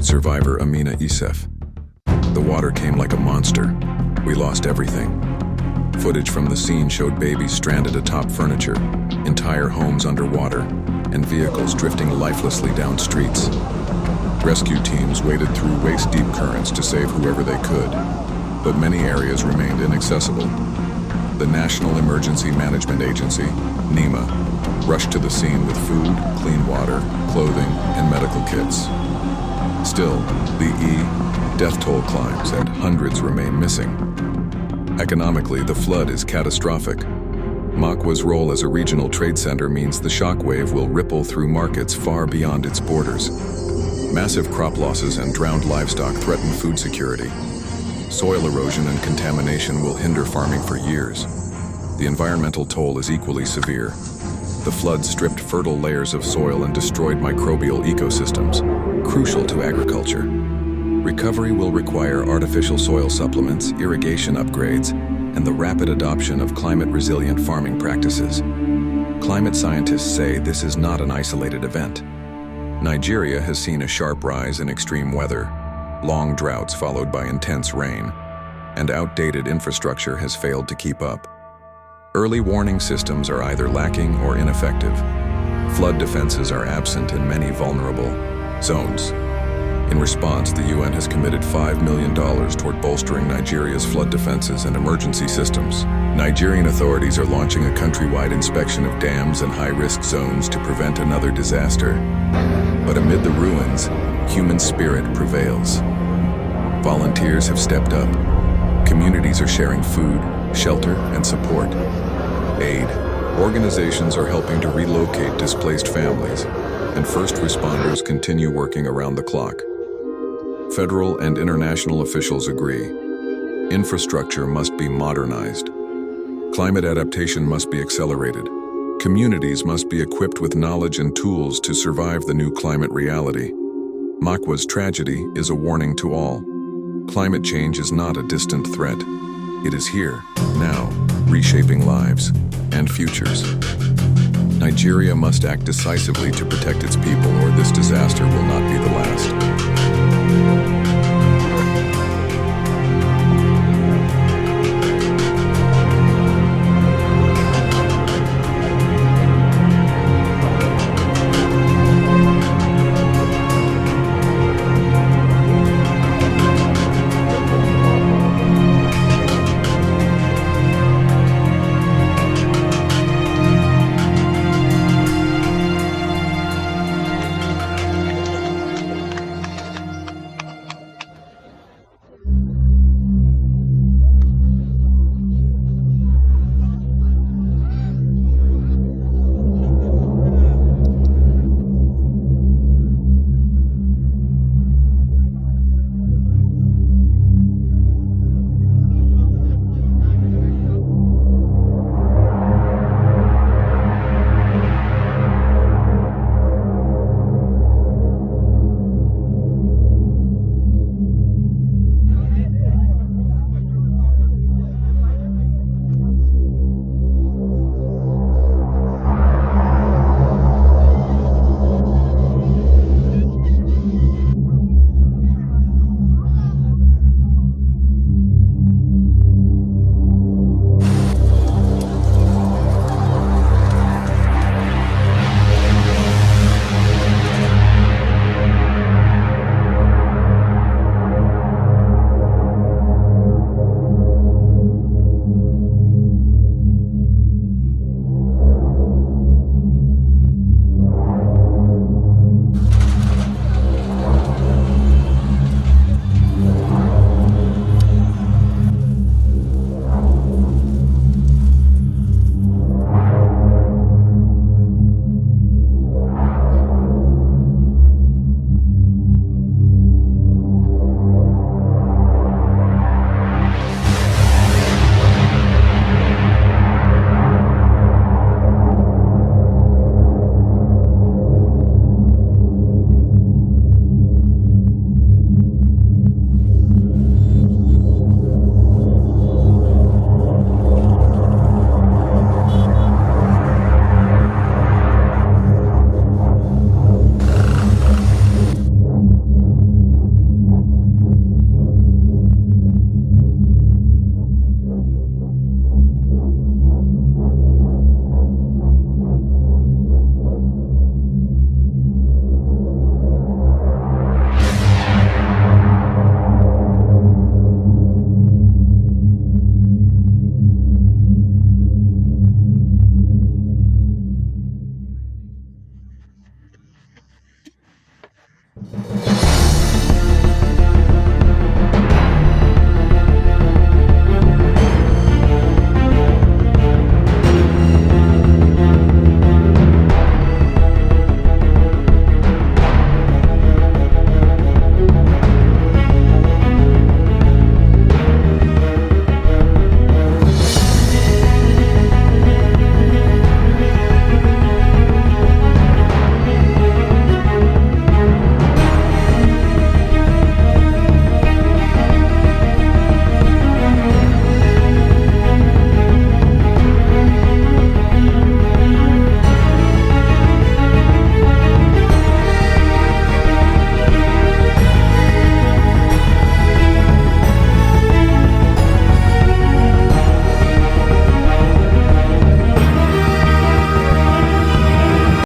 survivor Amina Isef. The water came like a monster. We lost everything. Footage from the scene showed babies stranded atop furniture, entire homes underwater, and vehicles drifting lifelessly down streets. Rescue teams waded through waist-deep currents to save whoever they could, but many areas remained inaccessible. The National Emergency Management Agency, NEMA, rushed to the scene with food, clean water, clothing, and medical kits. Still, the death toll climbs and hundreds remain missing. Economically, the flood is catastrophic. Makwa's role as a regional trade center means the shockwave will ripple through markets far beyond its borders. Massive crop losses and drowned livestock threaten food security. Soil erosion and contamination will hinder farming for years. The environmental toll is equally severe. The flood stripped fertile layers of soil and destroyed microbial ecosystems, crucial to agriculture. Recovery will require artificial soil supplements, irrigation upgrades, and the rapid adoption of climate-resilient farming practices. Climate scientists say this is not an isolated event. Nigeria has seen a sharp rise in extreme weather, long droughts followed by intense rain, and outdated infrastructure has failed to keep up. Early warning systems are either lacking or ineffective. Flood defenses are absent in many vulnerable zones. In response, the UN has committed $5 million toward bolstering Nigeria's flood defenses and emergency systems. Nigerian authorities are launching a countrywide inspection of dams and high-risk zones to prevent another disaster. But amid the ruins, human spirit prevails. Volunteers have stepped up. Communities are sharing food, shelter, and support. Aid. Organizations are helping to relocate displaced families, and first responders continue working around the clock. Federal and international officials agree. Infrastructure must be modernized. Climate adaptation must be accelerated. Communities must be equipped with knowledge and tools to survive the new climate reality. Makwa's tragedy is a warning to all. Climate change is not a distant threat. It is here, now, reshaping lives and futures. Nigeria must act decisively to protect its people, or this disaster will not be the last.